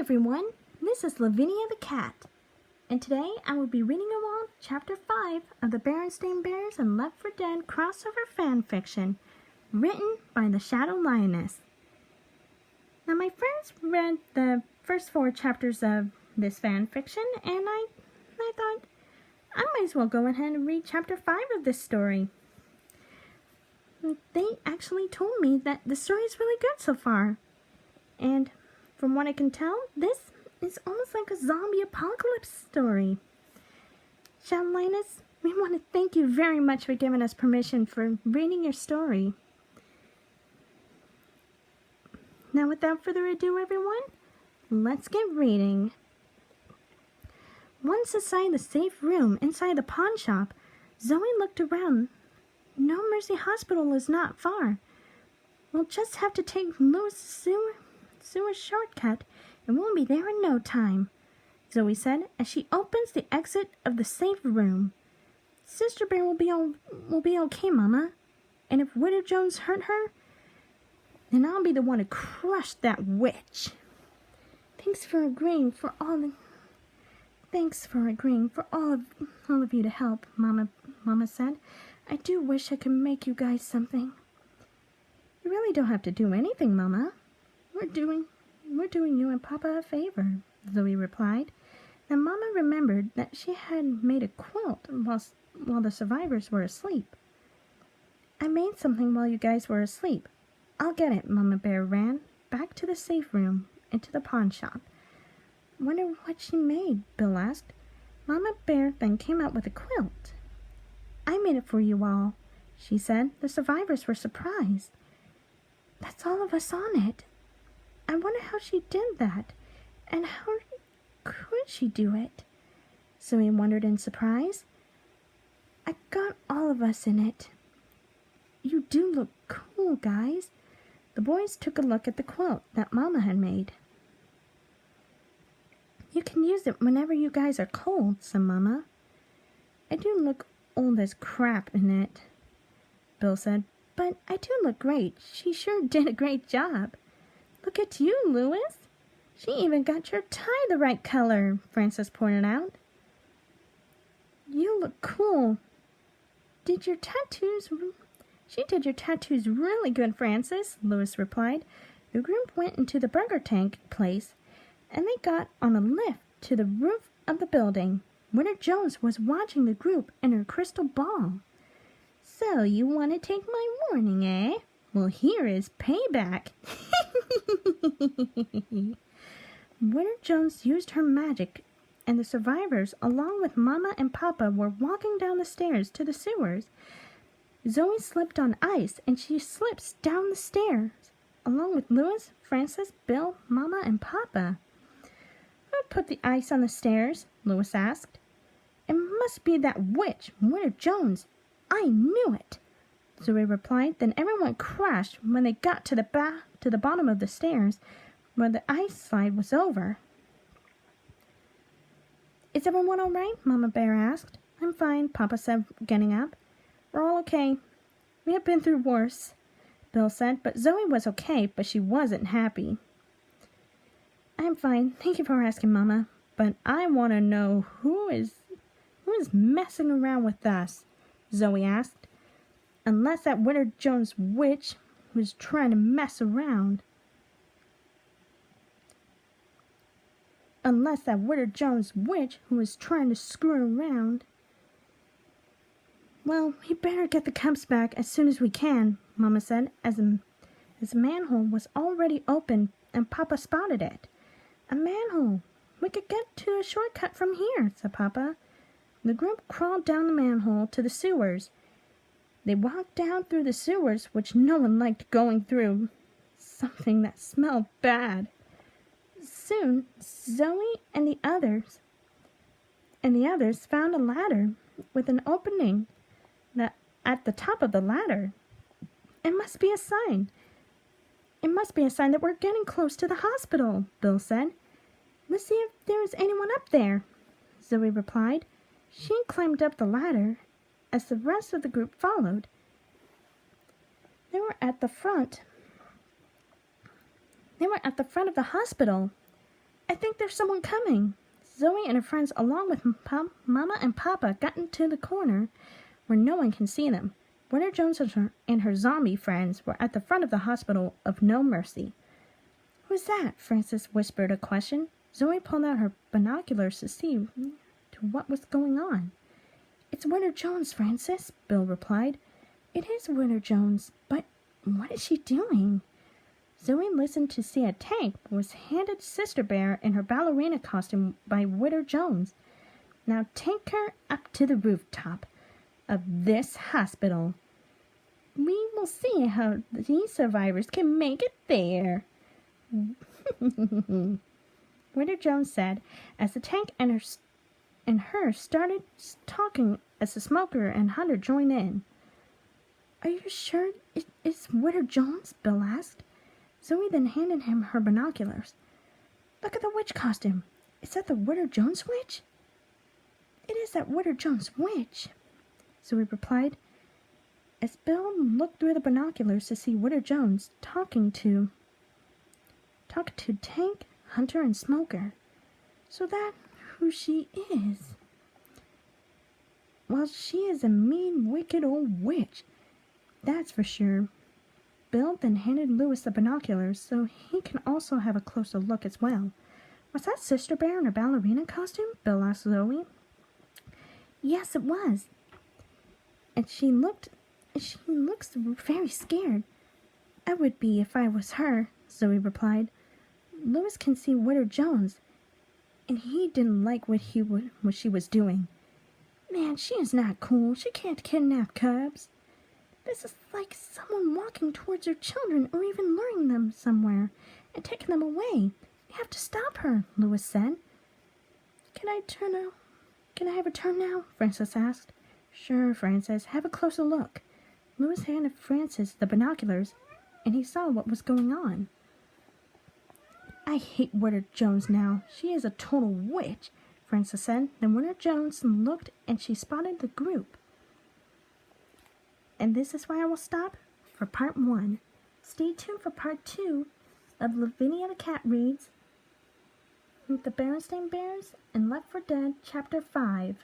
everyone, this is Lavinia the Cat, and today I will be reading you all Chapter 5 of the Berenstain Bears and Left 4 Dead crossover fanfiction, written by the Shadow Lioness. Now my friends read the first 4 chapters of this fanfiction, and I thought I might as well go ahead and read Chapter 5 of this story. They actually told me that the story is really good so far, and from what I can tell, this is almost like a zombie apocalypse story. Shadow Lioness, we want to thank you very much for giving us permission for reading your story. Now, without further ado, everyone, let's get reading. Once inside the safe room inside the pawn shop, Zoe looked around. No Mercy Hospital is not far. We'll just have to take Louis' sewer shortcut, and we'll be there in no time, Zoe said as she opens the exit of the safe room. Sister Bear will be okay, Mama. And if Widow Jones hurt her, then I'll be the one to crush that witch. Thanks for agreeing for all of you to help, Mama said. I do wish I could make you guys something. You really don't have to do anything, Mama. We're doing you and Papa a favor, Zoe replied. And Mama remembered that she had made a quilt while the survivors were asleep. I made something while you guys were asleep. I'll get it. Mama Bear ran back to the safe room into the pawn shop. Wonder what she made, Bill asked. Mama Bear then came out with a quilt. I made it for you all, she said. The survivors were surprised. That's all of us on it. I wonder how she did that, and how could she do it? Zoe wondered in surprise. I got all of us in it. You do look cool, guys. The boys took a look at the quilt that Mama had made. You can use it whenever you guys are cold, said Mama. I do look old as crap in it, Bill said, but I do look great. She sure did a great job. Look at you, Louis. She even got your tie the right color, Frances pointed out. You look cool. She did your tattoos really good, Frances, Louis replied. The group went into the burger tank place, and they got on a lift to the roof of the building. Widow Jones was watching the group in her crystal ball. So you want to take my warning, eh? Well, here is payback. Widow Jones used her magic, and the survivors, along with Mama and Papa, were walking down the stairs to the sewers. Zoe slipped on ice, and she slips down the stairs, along with Louis, Frances, Bill, Mama, and Papa. Who put the ice on the stairs? Louis asked. It must be that witch, Widow Jones. I knew it, Zoe replied. Then everyone crashed when they got to the bottom of the stairs, where the ice slide was over. Is everyone all right? Mama Bear asked. I'm fine, Papa said, getting up. We're all okay. We have been through worse, Bill said, but Zoe was okay, but she wasn't happy. I'm fine. Thank you for asking, Mama. But I want to know who is messing around with us, Zoe asked. Unless that Widow Jones witch was trying to mess around. Unless that Widow Jones witch who was trying to screw around. Well, we better get the cubs back as soon as we can, Mama said, as the manhole was already open and Papa spotted it. A manhole. We could get to a shortcut from here, said Papa. The group crawled down the manhole to the sewers. They walked down through the sewers, which no one liked going through. Something that smelled bad. Soon, Zoe and the others found a ladder with an opening at the top of the ladder. It must be a sign. It must be a sign that we're getting close to the hospital, Bill said. Let's see if there is anyone up there, Zoe replied. She climbed up the ladder as the rest of the group followed. They were at the front of the hospital. I think there's someone coming. Zoe and her friends, along with Mama and Papa, got into the corner where no one can see them. Winter Jones and her zombie friends were at the front of the hospital of No Mercy. Who's that? Frances whispered a question. Zoe pulled out her binoculars to see what was going on. It's Winter Jones, Frances, Bill replied. It is Winter Jones, but what is she doing? Zoe listened to see a tank was handed Sister Bear in her ballerina costume by Winter Jones. Now take her up to the rooftop of this hospital. We will see how these survivors can make it there. Winter Jones said as the tank and her started talking as the smoker and Hunter joined in. Are you sure it's Winter Jones? Bill asked. Zoe then handed him her binoculars. Look at the witch costume. Is that the Winter Jones witch? It is that Winter Jones witch, Zoe replied, as Bill looked through the binoculars to see Winter Jones talking to Tank, Hunter, and Smoker. So that's who she is. Well, she is a mean, wicked old witch, that's for sure. Bill then handed Lewis the binoculars so he can also have a closer look as well. Was that Sister Bear in her ballerina costume? Bill asked Zoe. Yes, it was. And she looks very scared. I would be if I was her, Zoe replied. Lewis can see Winter Jones, and he didn't like what she was doing. Man, she is not cool. She can't kidnap cubs. This is like someone walking towards her children or even luring them somewhere and taking them away. You have to stop her, Lewis said. Can I have a turn now? Frances asked. Sure, Frances. Have a closer look. Lewis handed Frances the binoculars, and he saw what was going on. I hate Winter Jones now. She is a total witch, Frances said. Then Winter Jones looked, and she spotted the group. And this is where I will stop for part 1. Stay tuned for part 2 of Lavinia the Cat Reads The Berenstain Bears and Left 4 Dead Chapter 5.